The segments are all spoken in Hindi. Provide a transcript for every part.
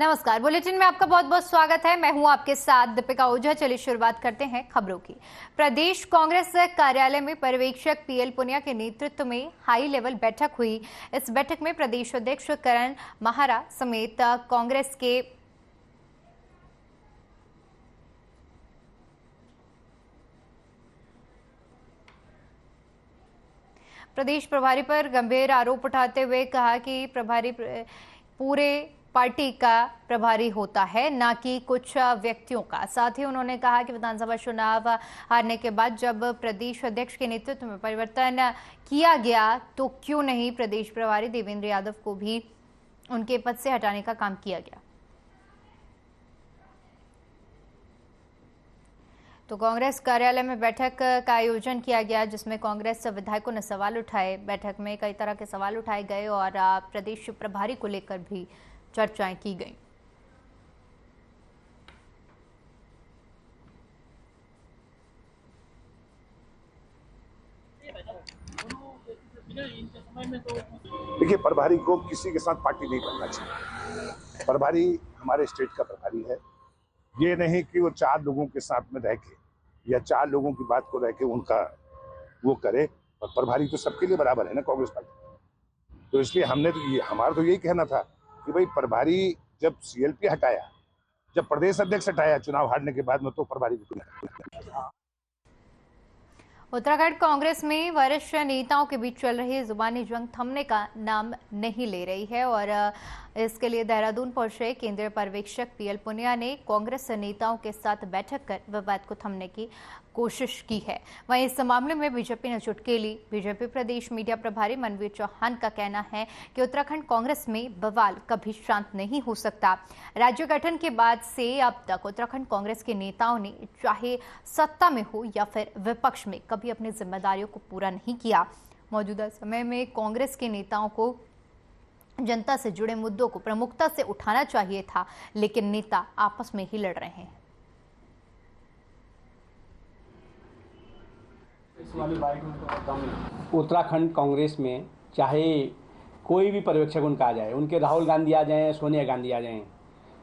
नमस्कार, बुलेटिन में आपका बहुत बहुत स्वागत है। मैं हूं आपके साथ दीपिका ओझा। चलिए शुरुआत करते हैं खबरों की। प्रदेश कांग्रेस कार्यालय में पर्यवेक्षक पीएल पुनिया के नेतृत्व में हाई लेवल बैठक हुई। इस बैठक में प्रदेश अध्यक्ष करण माहारा समेत कांग्रेस के प्रदेश प्रभारी पर गंभीर आरोप उठाते हुए कहा कि प्रभारी पूरे पार्टी का प्रभारी होता है, ना कि कुछ व्यक्तियों का। साथ ही उन्होंने कहा कि विधानसभा चुनाव हारने के बाद जब प्रदेश अध्यक्ष के नेतृत्व में परिवर्तन किया गया तो क्यों नहीं प्रदेश प्रभारी देवेंद्र यादव को भी उनके पद से हटाने का काम किया गया। तो कांग्रेस कार्यालय में बैठक का आयोजन किया गया, जिसमें कांग्रेस विधायकों ने सवाल उठाए। बैठक में कई तरह के सवाल उठाए गए और प्रदेश प्रभारी को लेकर भी चर्चाएं की गई। देखिए, प्रभारी को किसी के साथ पार्टी नहीं करना चाहिए। प्रभारी हमारे स्टेट का प्रभारी है। ये नहीं कि वो 4 लोगों के साथ में रह के या 4 लोगों की बात को रह के उनका वो करे। और प्रभारी तो सबके लिए बराबर है ना कांग्रेस पार्टी। तो इसलिए हमने तो हमारा तो यही कहना था कि भाई प्रभारी जब सीएलपी हटाया, जब प्रदेश अध्यक्ष हटाया चुनाव हारने के बाद में, तो प्रभारी को उत्तराखंड कांग्रेस में वरिष्ठ नेताओं के बीच चल रही जुबानी जंग थमने का नाम नहीं ले रही है और इसके लिए देहरादून पहुंचे केंद्रीय पर्यवेक्षक पीएल पुनिया ने कांग्रेस नेताओं के साथ बैठक कर विवाद को थमने की कोशिश की है। वहीं इस मामले में बीजेपी ने चुटकी ली। बीजेपी प्रदेश मीडिया प्रभारी मनवीर चौहान का कहना है कि उत्तराखंड कांग्रेस में बवाल कभी शांत नहीं हो सकता। राज्य गठन के बाद से अब तक उत्तराखंड कांग्रेस के नेताओं ने चाहे सत्ता में हो या फिर विपक्ष में कभी अपनी जिम्मेदारियों को पूरा नहीं किया। मौजूदा समय में कांग्रेस के नेताओं को जनता से जुड़े मुद्दों को प्रमुखता से उठाना चाहिए था, लेकिन नेता आपस में ही लड़ रहे हैं। उत्तराखंड कांग्रेस में चाहे कोई भी पर्यवेक्षक उनका आ जाए, उनके राहुल गांधी आ जाएं, सोनिया गांधी आ जाएं,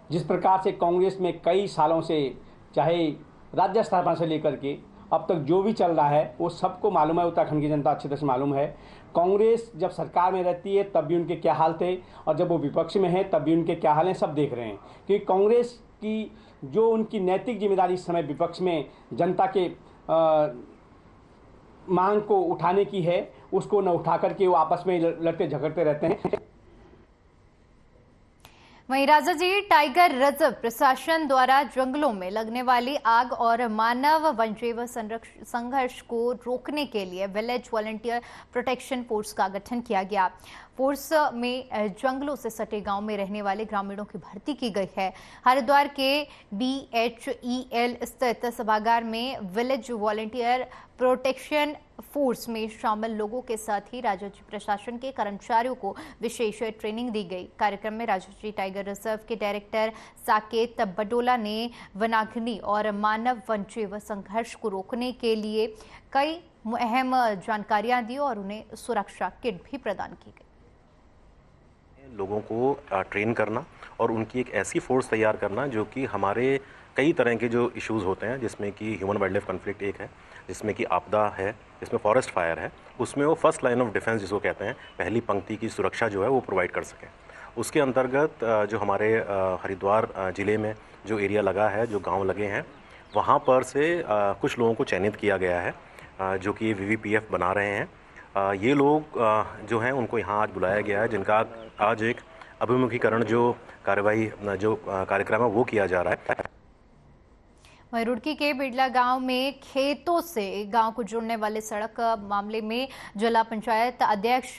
जिस प्रकार से कांग्रेस में कई सालों से चाहे राज्य स्तर पर से लेकर के अब तक जो भी चल रहा है वो सबको मालूम है। उत्तराखंड की जनता अच्छी तरह से मालूम है। कांग्रेस जब सरकार में रहती है तब भी उनके क्या हाल थे और जब वो विपक्ष में है तब भी उनके क्या हाल हैं, सब देख रहे हैं। क्योंकि कांग्रेस की जो उनकी नैतिक जिम्मेदारी इस समय विपक्ष में जनता के मांग को उठाने की है, उसको न उठा करके वो आपस में लड़ते झगड़ते रहते हैं। वहीं राजाजी टाइगर रिजर्व प्रशासन द्वारा जंगलों में लगने वाली आग और मानव वन्यजीव संघर्ष को रोकने के लिए विलेज वॉलंटियर प्रोटेक्शन फोर्स का गठन किया गया। फोर्स में जंगलों से सटे गांव में रहने वाले ग्रामीणों की भर्ती की गई है। हरिद्वार के BHEL स्थित सभागार में विलेज वॉलंटियर प्रोटेक्शन फोर्स में शामिल लोगों के साथ ही राजाजी प्रशासन के कर्मचारियों को विशेष ट्रेनिंग दी गई। कार्यक्रम में राजाजी टाइगर रिजर्व के डायरेक्टर साकेत बडोला ने वनाग्नि और मानव वन्यजीव संघर्ष को रोकने के लिए कई अहम जानकारियां दी और उन्हें सुरक्षा किट भी प्रदान की गई। लोगों को ट्रेन करना और उनकी एक ऐसी फोर्स तैयार करना जो कि हमारे कई तरह के जो इश्यूज़ होते हैं, जिसमें कि ह्यूमन वाइल्ड लाइफ कॉन्फ्लिक्ट एक है, जिसमें कि आपदा है, जिसमें फॉरेस्ट फायर है, उसमें वो फर्स्ट लाइन ऑफ डिफेंस जिसको कहते हैं, पहली पंक्ति की सुरक्षा जो है वो प्रोवाइड कर सकें। उसके अंतर्गत जो हमारे हरिद्वार ज़िले में जो एरिया लगा है, जो गांव लगे हैं, वहाँ पर से कुछ लोगों को चयनित किया गया है जो कि VVPF बना रहे हैं। ये लोग जो हैं उनको यहाँ आज बुलाया गया है, जिनका आज एक अभिमुखीकरण जो कार्यवाही जो कार्यक्रम है वो किया जा रहा है। वहीं रुड़की के बिड़ला गांव में खेतों से गांव को जोड़ने वाले सड़क मामले में जिला पंचायत अध्यक्ष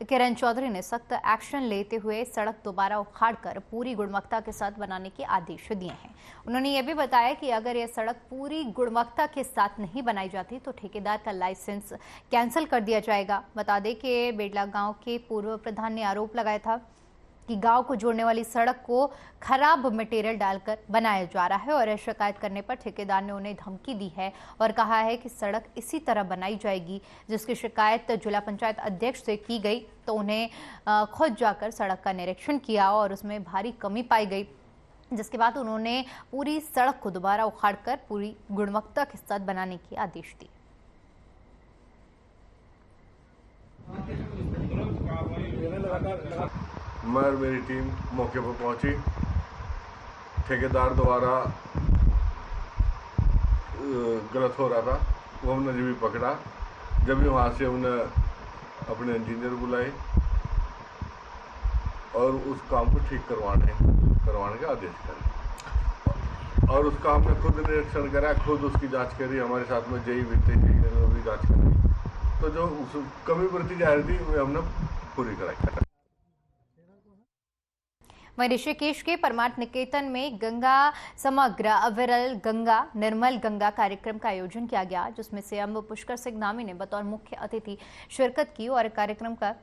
किरण चौधरी ने सख्त एक्शन लेते हुए सड़क दोबारा उखाड़कर पूरी गुणवत्ता के साथ बनाने के आदेश दिए हैं। उन्होंने ये भी बताया कि अगर यह सड़क पूरी गुणवत्ता के साथ नहीं बनाई जाती तो ठेकेदार का लाइसेंस कैंसिल कर दिया जाएगा। बता दें कि बिड़ला गांव के पूर्व प्रधान ने आरोप लगाया था जबकि गांव को जोड़ने वाली सड़क को खराब मटेरियल डालकर बनाया जा रहा है और शिकायत करने पर ठेकेदार ने उन्हें धमकी दी है और कहा है कि सड़क इसी तरह बनाई जाएगी। जिसकी शिकायत जिला पंचायत अध्यक्ष से की गई तो उन्हें खुद जाकर सड़क का निरीक्षण किया और उसमें भारी कमी पाई गई, जिसके बाद उन्होंने पूरी सड़क को दोबारा उखाड़कर पूरी गुणवत्ता के साथ बनाने के आदेश दिए। मैं और मेरी टीम मौके पर पहुंची। ठेकेदार द्वारा गलत हो रहा था वो हमने जब भी पकड़ा, जब भी वहाँ से हमने अपने इंजीनियर बुलाए और उस काम को ठीक करवाने का आदेश करे और उसका हमने खुद निरीक्षण करा, खुद उसकी जांच करी। हमारे साथ में जेई वित्तीय इंजीनियर ने भी जांच करी, तो जो उस कमी बढ़ती जा रही थी वो हमने पूरी कराई। वहीं ऋषिकेश के परमार्थ निकेतन में गंगा समग्र अविरल गंगा निर्मल गंगा कार्यक्रम का आयोजन किया गया, जिसमें सीएम पुष्कर सिंह धामी ने बतौर मुख्य अतिथि शिरकत की और कार्यक्रम का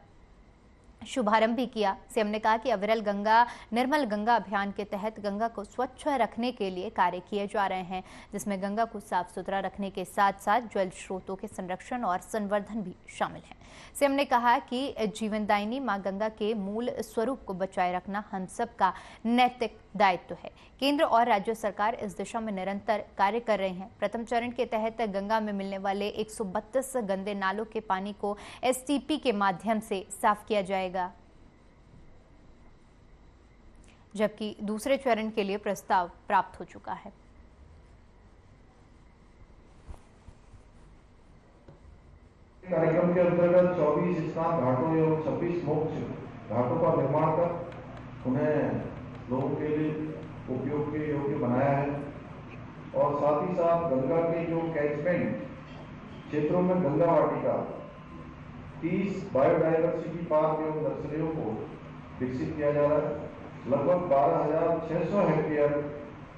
शुभारंभ भी किया। सीएम ने कहा कि अविरल गंगा निर्मल गंगा अभियान के तहत गंगा को स्वच्छ रखने के लिए कार्य किए जा रहे हैं, जिसमें गंगा को साफ सुथरा रखने के साथ साथ जल स्रोतों के संरक्षण और संवर्धन भी शामिल है। सीएम ने कहा कि जीवनदायिनी मां गंगा के मूल स्वरूप को बचाए रखना हम सब का नैतिक दायित्व है। केंद्र और राज्य सरकार इस दिशा में निरंतर कार्य कर रहे हैं। प्रथम चरण के तहत गंगा में मिलने वाले 132 गंदे नालों के पानी को एसटीपी के माध्यम से साफ किया जाएगा, जबकि दूसरे चरण के लिए प्रस्ताव प्राप्त हो चुका है। कार्यक्रम के अंतर्गत 24 स्नान घाटों एवं 26 मोक्ष घाटों का निर्माण कर उन्हें लोगों के लिए उपयोग के योग्य बनाया है और साथ ही साथ गंगा के जो कैचमेंट क्षेत्रों में गंगा वाटिका 30 बायोडायवर्सिटी पार्क एवं नर्सरियों को विकसित किया जा रहा है। लगभग 12,600 हेक्टेयर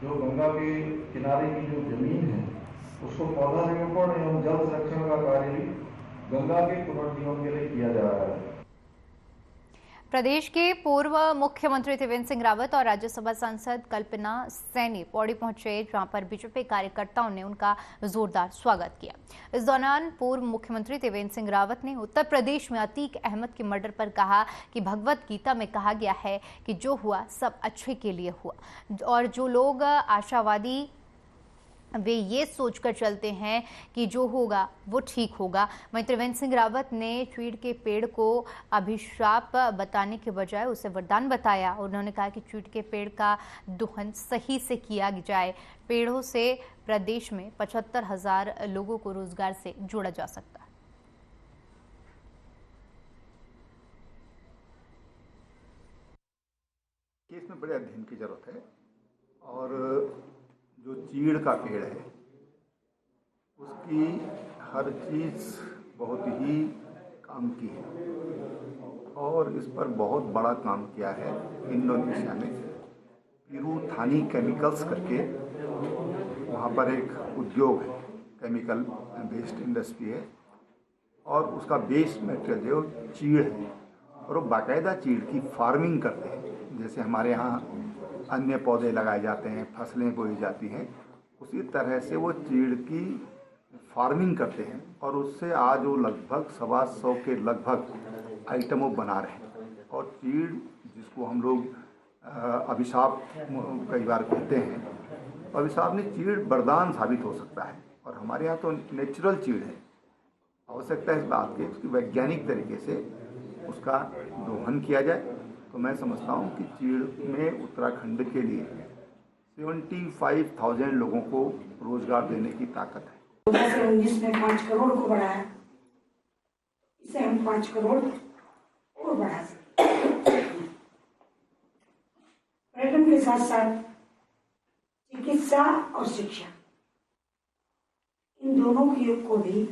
जो गंगा के किनारे की जो जमीन है उसको पौधारोपण एवं जल संरक्षण का कार्य भी गंगा के पुनर्जीवन के लिए किया जा रहा है। प्रदेश के पूर्व मुख्यमंत्री त्रिवेंद्र सिंह रावत और राज्यसभा सांसद कल्पना सैनी पौड़ी पहुंचे, जहां पर बीजेपी कार्यकर्ताओं ने उनका जोरदार स्वागत किया। इस दौरान पूर्व मुख्यमंत्री त्रिवेंद्र सिंह रावत ने उत्तर प्रदेश में अतीक अहमद के मर्डर पर कहा कि भगवत गीता में कहा गया है कि जो हुआ सब अच्छे के लिए हुआ और जो लोग आशावादी वे ये सोचकर चलते हैं कि जो होगा वो ठीक होगा। वहीं त्रिवेंद्र सिंह रावत ने चीड़ के पेड़ को अभिशाप बताने के बजाय उसे वरदान बताया। उन्होंने कहा कि चीड़ के पेड़ का दोहन सही से किया जाए। पेड़ों से प्रदेश में 75,000 लोगों को रोजगार से जोड़ा जा सकता है। केस में बड़े अध्ययन की जरूरत है और जो चीड़ का पेड़ है उसकी हर चीज़ बहुत ही काम की है और इस पर बहुत बड़ा काम किया है इंडोनेशिया में। पिरुथानी केमिकल्स करके वहाँ पर एक उद्योग है, केमिकल बेस्ड इंडस्ट्री है और उसका बेस मटेरियल जो चीड़ है और वो बाकायदा चीड़ की फार्मिंग करते हैं। जैसे हमारे यहाँ अन्य पौधे लगाए जाते हैं, फसलें बोई जाती हैं, उसी तरह से वो चीड़ की फार्मिंग करते हैं और उससे आज वो लगभग 125 के लगभग आइटम वो बना रहे हैं। और चीड़ जिसको हम लोग अभिशाप कई बार कहते हैं, अभिशाप नहीं, चीड़ वरदान साबित हो सकता है और हमारे यहाँ तो नेचुरल चीड़ है। आवश्यकता है इस बात की उसकी वैज्ञानिक तरीके से उसका दोहन किया जाए। तो मैं समझता हूँ कि चीड़ में उत्तराखंड के लिए 75,000 लोगों को रोजगार देने की ताकत है। 2019 में 5 करोड़ को बढ़ाया, इसे हम 5 करोड़ और बढ़ा सकते। पर्यटन के साथ साथ चिकित्सा और शिक्षा, इन दोनों की को भी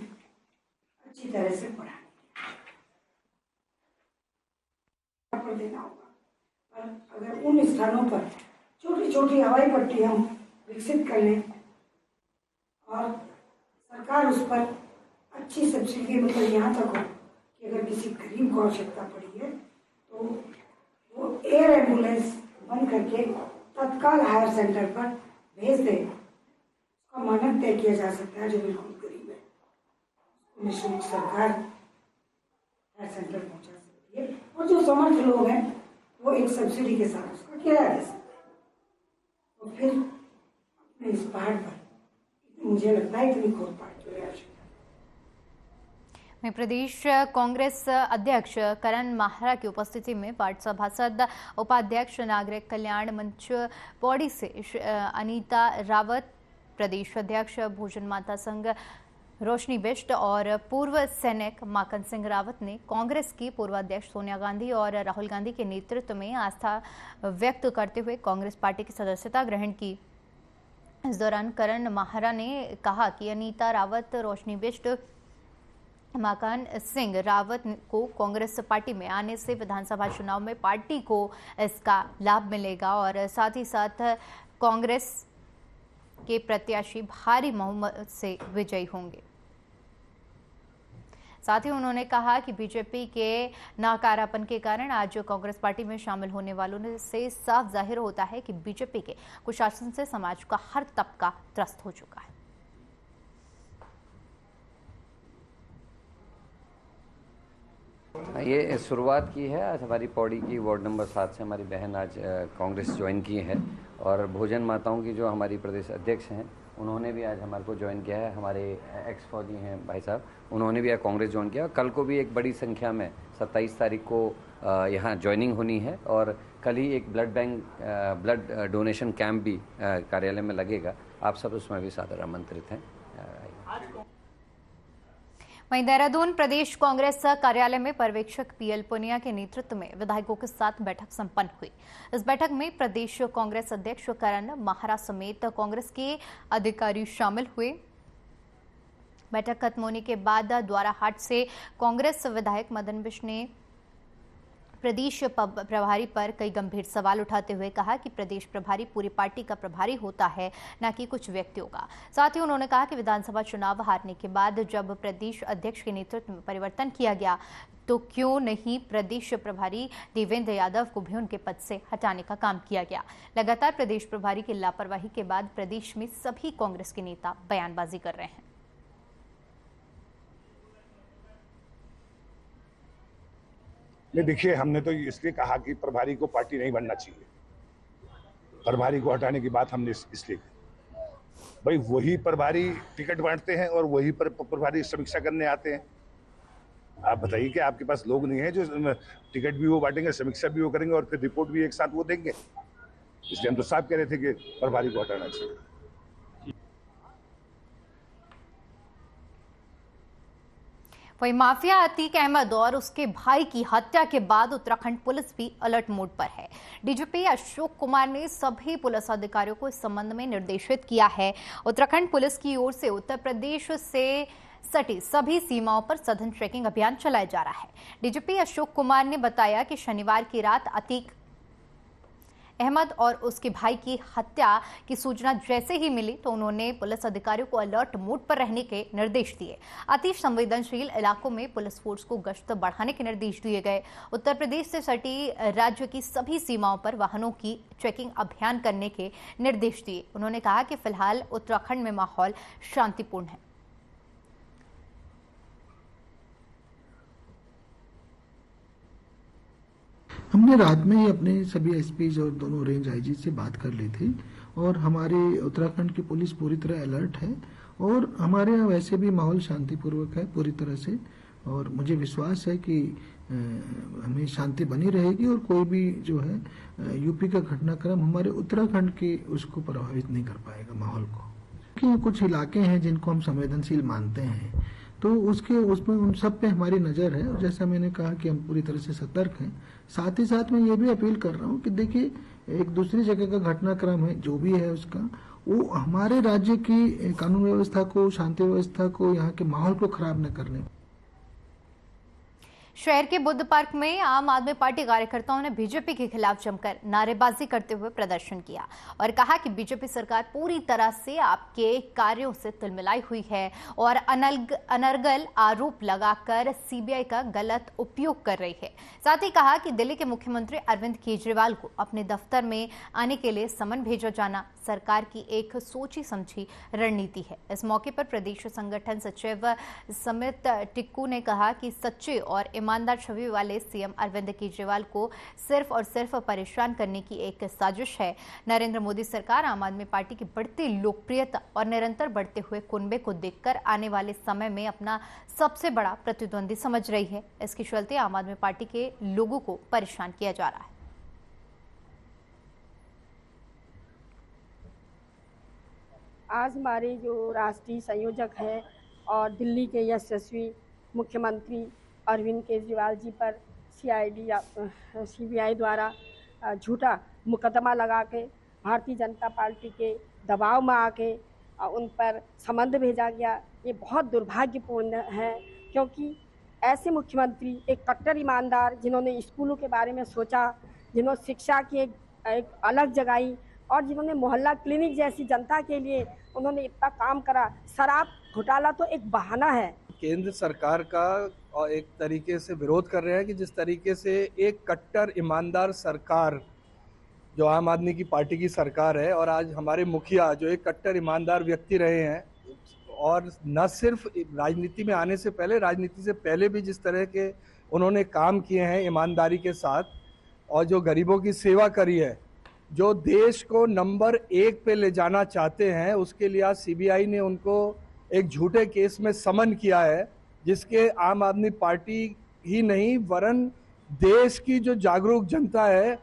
अच्छी तरह से बढ़ाना देना होगा। पर अगर उन स्थानों पर छोटी छोटी हवाई पट्टी हम विकसित कर लें और सरकार उस पर अच्छी सब्सिडी मतलब यहाँ तक हो कि अगर किसी गरीब को आवश्यकता पड़ी है तो वो एयर एम्बुलेंस बंद करके तत्काल हायर सेंटर पर भेज दे, उसका मानक तय किया जा सकता है। जो बिल्कुल गरीब है निःशुल्क सरकार हायर सेंटर पहुंचा सकती है, और जो समर्थ लोग हैं वो एक सब्सिडी के साथ उसका किराया दे सकते हैं। और फिर अपने इस पहाड़ पर मुझे लगता है इतनी खुरपाट की आवश्यकता में प्रदेश कांग्रेस अध्यक्ष करण माहरा की उपस्थिति में वार्ड सभासद उपाध्यक्ष नागरिक कल्याण मंच पौड़ी से अनीता रावत, प्रदेश अध्यक्ष भोजन माता संघ रोशनी बिष्ट और पूर्व सैनिक माकन सिंह रावत ने कांग्रेस की पूर्व अध्यक्ष सोनिया गांधी और राहुल गांधी के नेतृत्व में आस्था व्यक्त करते हुए कांग्रेस पार्टी की सदस्यता ग्रहण की। इस दौरान करण माहरा ने कहा कि अनीता रावत, रोशनी बिष्ट, माकन सिंह रावत को कांग्रेस पार्टी में आने से विधानसभा चुनाव में पार्टी को इसका लाभ मिलेगा और साथ ही साथ कांग्रेस के प्रत्याशी भारी बहुमत से विजयी होंगे। साथ ही उन्होंने कहा कि बीजेपी के नाकारापन के कारण आज कांग्रेस पार्टी में शामिल होने वालों से साफ जाहिर होता है कि बीजेपी के कुशासन से समाज का हर तबका त्रस्त हो चुका है। ये शुरुआत की है आज हमारी पौड़ी की वार्ड नंबर 7 से हमारी बहन आज कांग्रेस ज्वाइन की है, और भोजन माताओं की जो हमारी प्रदेश अध्यक्ष हैं उन्होंने भी आज हमारे को ज्वाइन किया है। हमारे एक्स फौजी हैं भाई साहब, उन्होंने भी आज कांग्रेस ज्वाइन किया। कल को भी एक बड़ी संख्या में 27 तारीख को यहाँ ज्वाइनिंग होनी है, और कल ही एक ब्लड डोनेशन कैंप भी कार्यालय में लगेगा। आप सब उसमें भी सादर आमंत्रित हैं। वहीं देहरादून प्रदेश कांग्रेस कार्यालय में पर्यवेक्षक पीएल पुनिया के नेतृत्व में विधायकों के साथ बैठक संपन्न हुई। इस बैठक में प्रदेश कांग्रेस अध्यक्ष करण माहरा समेत कांग्रेस के अधिकारी शामिल हुए। बैठक खत्म होने के बाद द्वाराहाट से कांग्रेस विधायक मदन बिष्ट ने प्रदेश प्रभारी पर कई गंभीर सवाल उठाते हुए कहा कि प्रदेश प्रभारी पूरी पार्टी का प्रभारी होता है, न कि कुछ व्यक्तियों का। साथ ही उन्होंने कहा कि विधानसभा चुनाव हारने के बाद जब प्रदेश अध्यक्ष के नेतृत्व में परिवर्तन किया गया तो क्यों नहीं प्रदेश प्रभारी देवेंद्र यादव को भी उनके पद से हटाने का काम किया गया। लगातार प्रदेश प्रभारी की लापरवाही के बाद प्रदेश में सभी कांग्रेस के नेता बयानबाजी कर रहे हैं। नहीं, देखिए, हमने तो इसलिए कहा कि प्रभारी को पार्टी नहीं बनना चाहिए। प्रभारी को हटाने की बात हमने इसलिए की, भाई वही प्रभारी टिकट बांटते हैं और वही प्रभारी समीक्षा करने आते हैं। आप बताइए कि आपके पास लोग नहीं है जो टिकट भी वो बांटेंगे, समीक्षा भी वो करेंगे और फिर रिपोर्ट भी एक साथ वो देंगे। इसलिए हम तो साफ कह रहे थे कि प्रभारी को हटाना चाहिए। वहीं माफिया अतीक अहमद और उसके भाई की हत्या के बाद उत्तराखंड पुलिस भी अलर्ट मोड पर है। डीजीपी अशोक कुमार ने सभी पुलिस अधिकारियों को इस संबंध में निर्देशित किया है। उत्तराखंड पुलिस की ओर से उत्तर प्रदेश से सटी सभी सीमाओं पर सघन ट्रैकिंग अभियान चलाया जा रहा है। डीजीपी अशोक कुमार ने बताया कि शनिवार की रात अतीक अहमद और उसके भाई की हत्या की सूचना जैसे ही मिली तो उन्होंने पुलिस अधिकारियों को अलर्ट मोड पर रहने के निर्देश दिए। अति संवेदनशील इलाकों में पुलिस फोर्स को गश्त बढ़ाने के निर्देश दिए गए। उत्तर प्रदेश से सटी राज्य की सभी सीमाओं पर वाहनों की चेकिंग अभियान करने के निर्देश दिए। उन्होंने कहा कि फिलहाल उत्तराखंड में माहौल शांतिपूर्ण है। हमने रात में ही अपने सभी एसपीज और दोनों रेंज आईजी से बात कर ली थी, और हमारे उत्तराखंड की पुलिस पूरी तरह अलर्ट है और हमारे यहाँ वैसे भी माहौल शांतिपूर्वक है पूरी तरह से, और मुझे विश्वास है कि हमें शांति बनी रहेगी और कोई भी जो है यूपी का घटनाक्रम हमारे उत्तराखंड की उसको प्रभावित नहीं कर पाएगा माहौल को। कि कुछ इलाके हैं जिनको हम संवेदनशील मानते हैं तो उसमें उन सब पे हमारी नज़र है, और जैसा मैंने कहा कि हम पूरी तरह से सतर्क हैं। साथ ही साथ मैं ये भी अपील कर रहा हूँ कि देखिए, एक दूसरी जगह का घटनाक्रम है जो भी है उसका, वो हमारे राज्य की कानून व्यवस्था को, शांति व्यवस्था को, यहाँ के माहौल को खराब न करने। शहर के बुद्ध पार्क में आम आदमी पार्टी कार्यकर्ताओं ने बीजेपी के खिलाफ जमकर नारेबाजी करते हुए प्रदर्शन किया और कहा कि बीजेपी सरकार पूरी तरह से आपके कार्यों से तिलमिलाई हुई है और अनर्गल आरोप लगाकर सीबीआई का गलत उपयोग कर रही है। साथ ही कहा कि दिल्ली के मुख्यमंत्री अरविंद केजरीवाल को अपने दफ्तर में आने के लिए समन भेजा जाना सरकार की एक सोची समझी रणनीति है। इस मौके पर प्रदेश संगठन सचिव समित टिक्कू ने कहा कि सच्चे और ईमानदार छवि वाले सीएम अरविंद केजरीवाल को सिर्फ और सिर्फ परेशान करने की एक साजिश है। नरेंद्र मोदी सरकार आम आदमी पार्टी की बढ़ती लोकप्रियता और निरंतर बढ़ते हुए कुनबे को देखकर आने वाले समय में अपना सबसे बड़ा प्रतिद्वंदी समझ रही है। इसके चलते आम आदमी पार्टी के लोगों को परेशान किया जा रहा है। आज हमारे जो राष्ट्रीय संयोजक हैं और दिल्ली के यशस्वी मुख्यमंत्री अरविंद केजरीवाल जी पर सीबीआई द्वारा झूठा मुकदमा लगा के भारतीय जनता पार्टी के दबाव में आके उन पर समन भेजा गया, ये बहुत दुर्भाग्यपूर्ण है। क्योंकि ऐसे मुख्यमंत्री एक कट्टर ईमानदार जिन्होंने स्कूलों के बारे में सोचा, जिन्होंने शिक्षा की एक अलग जगाई और जिन्होंने मोहल्ला क्लिनिक जैसी जनता के लिए उन्होंने इतना काम करा। शराब घोटाला तो एक बहाना है। केंद्र सरकार का और एक तरीके से विरोध कर रहे हैं कि जिस तरीके से एक कट्टर ईमानदार सरकार जो आम आदमी की पार्टी की सरकार है और आज हमारे मुखिया जो एक कट्टर ईमानदार व्यक्ति रहे हैं और न सिर्फ राजनीति में आने से पहले, राजनीति से पहले भी जिस तरह के उन्होंने काम किए हैं ईमानदारी के साथ और जो गरीबों की सेवा करी है, जो देश को नंबर 1 पे ले जाना चाहते हैं, उसके लिए आज सीबीआई ने उनको एक झूठे केस में समन किया है, जिसके आम आदमी पार्टी ही नहीं वरन देश की जो जागरूक जनता है।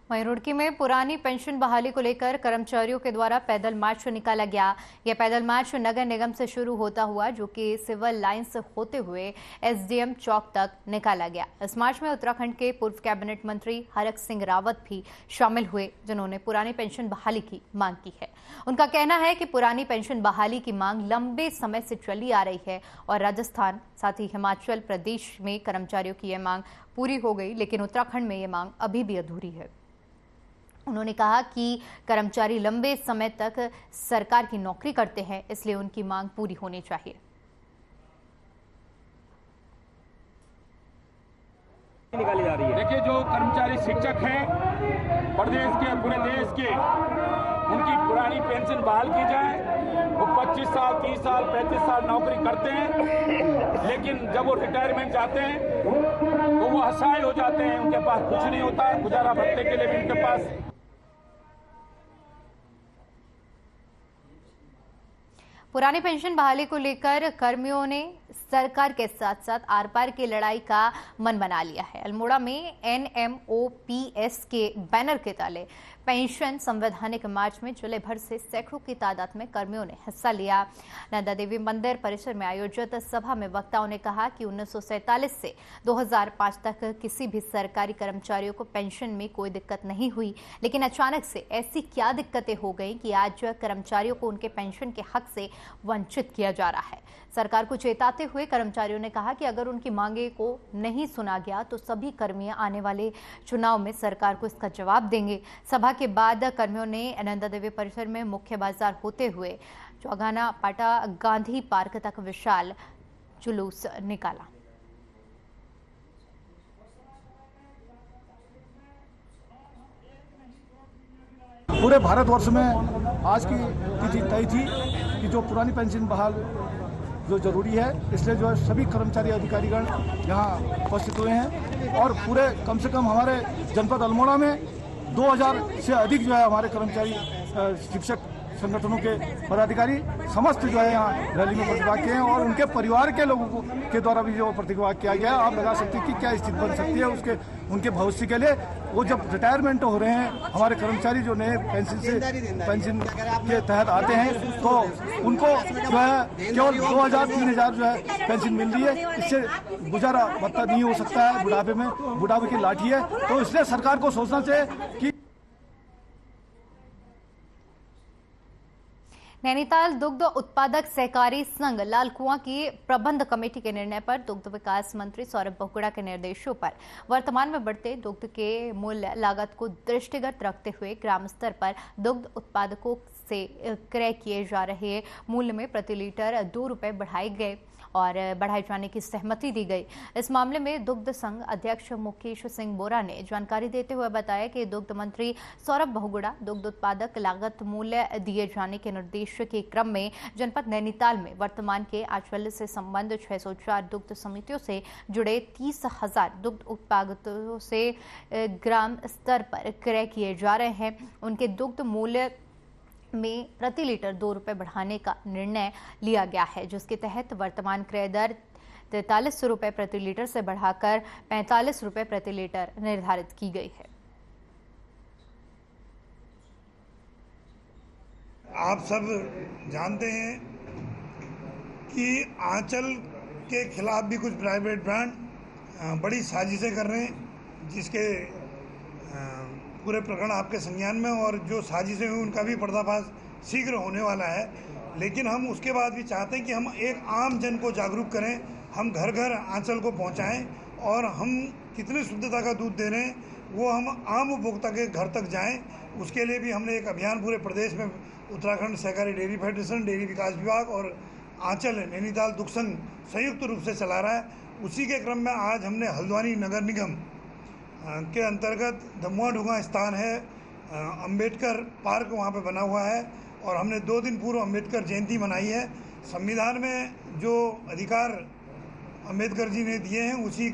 वहीं रुड़की में पुरानी पेंशन बहाली को लेकर कर्मचारियों के द्वारा पैदल मार्च निकाला गया। यह पैदल मार्च नगर निगम से शुरू होता हुआ जो कि सिविल लाइंस होते हुए एसडीएम चौक तक निकाला गया। इस मार्च में उत्तराखंड के पूर्व कैबिनेट मंत्री हरक सिंह रावत भी शामिल हुए, जिन्होंने पुरानी पेंशन बहाली की मांग की है। उनका कहना है कि पुरानी पेंशन बहाली की मांग लंबे समय से चली आ रही है और राजस्थान साथ ही हिमाचल प्रदेश में कर्मचारियों की यह मांग पूरी हो गई, लेकिन उत्तराखंड में यह मांग अभी भी अधूरी है। उन्होंने कहा कि कर्मचारी लंबे समय तक सरकार की नौकरी करते हैं, इसलिए उनकी मांग पूरी होनी चाहिए। निकाली जा रही है। देखिए, जो कर्मचारी शिक्षक हैं प्रदेश के पूरे देश के, उनकी पुरानी पेंशन बहाल की जाए। वो 25 साल 30 साल 35 साल नौकरी करते हैं, लेकिन जब वो रिटायरमेंट जाते हैं तो वो असहाय हो जाते हैं, उनके पास कुछ नहीं होता है, गुजारा भत्ते के लिए भी उनके पास। पुरानी पेंशन बहाली को लेकर कर्मियों ने सरकार के साथ साथ आर पार की लड़ाई का मन बना लिया है। अल्मोड़ा में NMOPS के बैनर के तले पेंशन संवैधानिक मार्च में जिले भर से सैकड़ों की तादाद में कर्मियों ने हिस्सा लिया। नंदा देवी मंदिर परिसर में आयोजित सभा में वक्ताओं ने कहा कि 1947 से 2005 तक किसी भी सरकारी कर्मचारियों को पेंशन में कोई दिक्कत नहीं हुई, लेकिन अचानक से ऐसी क्या दिक्कतें हो गई कि आज कर्मचारियों को उनके पेंशन के हक से वंचित किया जा रहा है। सरकार को चेताते हुए कर्मचारियों ने कहा कि अगर उनकी मांगे को नहीं सुना गया तो सभी कर्मी आने वाले चुनाव में सरकार को इसका जवाब देंगे। सभा के बाद कर्मियों ने नंदा देवी परिसर में मुख्य बाजार होते हुए चौगाना पाटा गांधी पार्क तक विशाल जुलूस निकाला। पूरे भारतवर्ष में आज की तिथि तय थी कि जो पुरानी पेंशन बहाल जो जरूरी है, इसलिए जो है सभी कर्मचारी अधिकारीगण यहाँ उपस्थित हुए हैं और पूरे कम से कम हमारे जनपद अल्मोड़ा में 2000 से अधिक जो है हमारे कर्मचारी शिक्षक संगठनों के पदाधिकारी समस्त जो है यहाँ रैली में प्रतिभाग किए हैं और उनके परिवार के लोगों को के द्वारा भी जो प्रतिभाग किया गया। आप लगा सकते हैं कि क्या स्थिति बन सकती है उसके उनके भविष्य के लिए। वो जब रिटायरमेंट हो रहे हैं हमारे कर्मचारी जो नए पेंशन के तहत आते हैं तो उनको जो है केवल 2000-3000 जो है पेंशन मिल रही है। इससे गुजारा भत्ता नहीं हो सकता है, बुढ़ापे की लाठी है। तो इसलिए सरकार को सोचना चाहिए कि नैनीताल दुग्ध उत्पादक सहकारी संघ लालकुआं की प्रबंध कमेटी के निर्णय पर दुग्ध विकास मंत्री सौरभ बहुगुणा के निर्देशों पर वर्तमान में बढ़ते दुग्ध के मूल्य लागत को दृष्टिगत रखते हुए ग्राम स्तर पर दुग्ध उत्पादकों से क्रय किए जा रहे मूल्य में प्रति लीटर 2 रुपये बढ़ाए जाने की सहमति दी गई। इस मामले में दुग्ध संघ अध्यक्ष मुकेश सिंह बोरा ने जानकारी देते हुए बताया कि दुग्ध मंत्री सौरभ बहुगुणा दुग्ध उत्पादक लागत मूल्य दिए जाने के निर्देश के क्रम में जनपद नैनीताल में वर्तमान के आंचल से संबंध 604 दुग्ध समितियों से जुड़े 30,000 दुग्ध उत्पादकों से ग्राम स्तर पर क्रय किए जा रहे हैं। उनके दुग्ध मूल्य में प्रति लीटर 2 रुपये बढ़ाने का निर्णय लिया गया है, जिसके तहत वर्तमान क्रय दर 43 रुपये प्रति लीटर से बढ़ाकर 45 रुपये प्रति लीटर निर्धारित की गई है। आप सब जानते हैं कि आंचल के खिलाफ भी कुछ प्राइवेट ब्रांड बड़ी साजिशें कर रहे हैं, जिसके पूरे प्रकरण आपके संज्ञान में, और जो साजिशें हुई उनका भी पर्दाफाश शीघ्र होने वाला है। लेकिन हम उसके बाद भी चाहते हैं कि हम एक आम जन को जागरूक करें, हम घर घर आंचल को पहुंचाएं और हम कितनी शुद्धता का दूध दे रहे हैं वो हम आम उपभोक्ता के घर तक जाएं। उसके लिए भी हमने एक अभियान पूरे प्रदेश में उत्तराखंड सहकारी डेयरी फेडरेशन, डेयरी विकास विभाग और आंचल नैनीताल दुग्ध संघ संयुक्त रूप से चला रहा है। उसी के क्रम में आज हमने हल्द्वानी नगर निगम के अंतर्गत धमुआ स्थान है, अंबेडकर पार्क वहाँ पे बना हुआ है, और हमने 2 दिन पूर्व अंबेडकर जयंती मनाई है। संविधान में जो अधिकार अंबेडकर जी ने दिए हैं उसी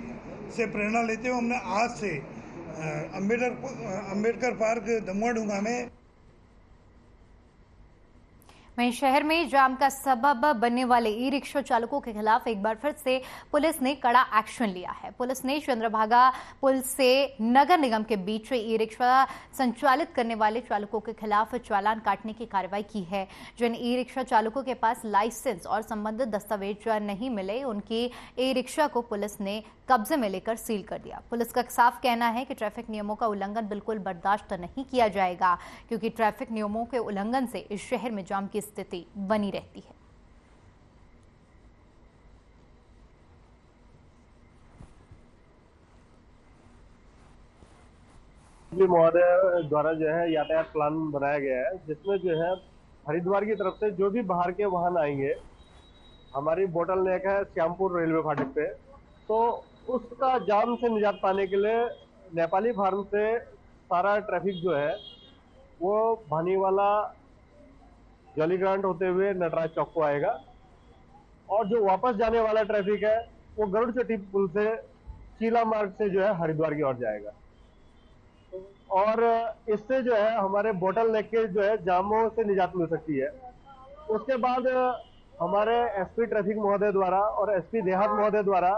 से प्रेरणा लेते हुए हमने आज से अंबेडकर पार्क धमुआ में वहीं शहर में जाम का सबब बनने वाले ई रिक्शा चालकों के खिलाफ एक बार फिर से पुलिस ने कड़ा एक्शन लिया है। पुलिस ने चंद्रभागा पुल से नगर निगम के बीच ई रिक्शा संचालित करने वाले चालकों के खिलाफ चालान काटने की कार्रवाई की है। जिन ई रिक्शा चालकों के पास लाइसेंस और संबंधित दस्तावेज नहीं मिले, उनकी ई रिक्शा को पुलिस ने कब्जे में लेकर सील कर दिया। पुलिस का साफ कहना है कि ट्रैफिक नियमों का उल्लंघन बिल्कुल बर्दाश्त नहीं किया जाएगा, क्योंकि ट्रैफिक नियमों के उल्लंघन से इस शहर में जाम की स्थिति बनी रहती है। महोदय द्वारा जो है यातायात प्लान बनाया गया है, जिसमें जो है हरिद्वार की तरफ से जो भी बाहर के वाहन आएंगे, हमारी बोटल नेक है श्यामपुर रेलवे फाटक पे, तो उसका जाम से निजात पाने के लिए नेपाली फार्म से सारा ट्रैफिक जो है वो भानीवाला जॉलीग्रांट होते हुए नटराज चौक को आएगा, और जो वापस जाने वाला ट्रैफिक है वो गरुड़ चट्टी पुल से चीला मार्ग से जो है हरिद्वार की ओर जाएगा। और इससे जो है हमारे बोटल नेक के जो है जामों से निजात मिल सकती है। उसके बाद हमारे एसपी ट्रैफिक महोदय द्वारा और एसपी देहात महोदय द्वारा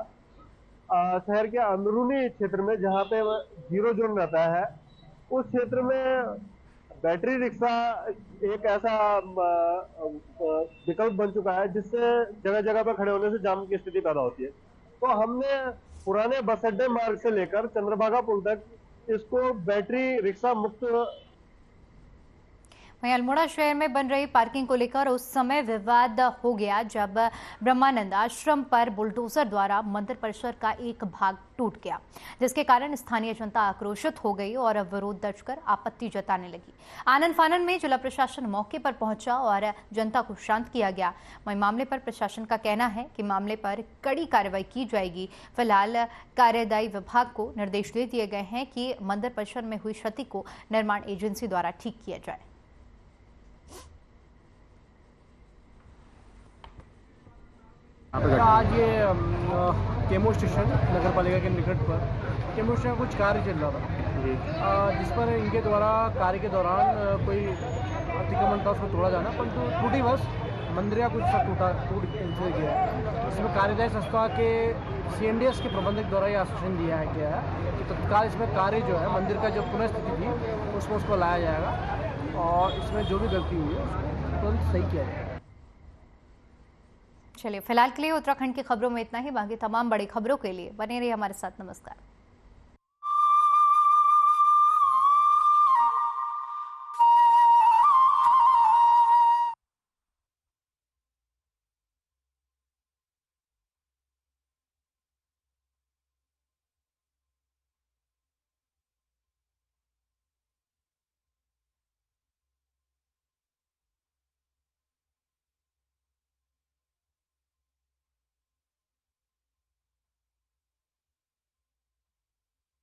शहर के अंदरूनी क्षेत्र में जहाँ पे जीरो जोन रहता है, उस क्षेत्र में बैटरी रिक्शा एक ऐसा विकल्प बन चुका है जिससे जगह जगह पर खड़े होने से जाम की स्थिति पैदा होती है। तो हमने पुराने बस अड्डे मार्ग से लेकर चंद्रभागा पुल तक इसको बैटरी रिक्शा मुक्त। वहीं अल्मोड़ा शहर में बन रही पार्किंग को लेकर उस समय विवाद हो गया जब ब्रह्मानंद आश्रम पर बुलडोजर द्वारा मंदिर परिसर का एक भाग टूट गया, जिसके कारण स्थानीय जनता आक्रोशित हो गई और विरोध दर्ज कर आपत्ति जताने लगी। आनन फानन में जिला प्रशासन मौके पर पहुंचा और जनता को शांत किया गया। वहीं मामले पर प्रशासन का कहना है कि मामले पर कड़ी कार्रवाई की जाएगी। फिलहाल कार्यदायी विभाग को निर्देश दे दिए गए हैं कि मंदिर परिसर में हुई क्षति को निर्माण एजेंसी द्वारा ठीक किया जाए। आज ये केमो स्टेशन नगर पालिका के निकट पर केमो स्टेशन कुछ कार्य चल रहा था, जिस पर इनके द्वारा कार्य के दौरान कोई अतिक्रमण था, उसको तोड़ा जाना, परंतु टूटी बस मंदिर या कुछ टूट गया। इसमें कार्यदायी संस्था के CNDS के प्रबंधक द्वारा यह आश्वासन दिया गया है कि तत्काल इसमें कार्य जो है मंदिर का जो पुनः स्थिति थी उसको लाया जाएगा और इसमें जो भी गलती हुई है उसको तुरंत सही किया जाएगा। चलिए, फिलहाल के लिए उत्तराखंड की खबरों में इतना ही। बाकी तमाम बड़ी खबरों के लिए बने रहिए हमारे साथ। नमस्कार।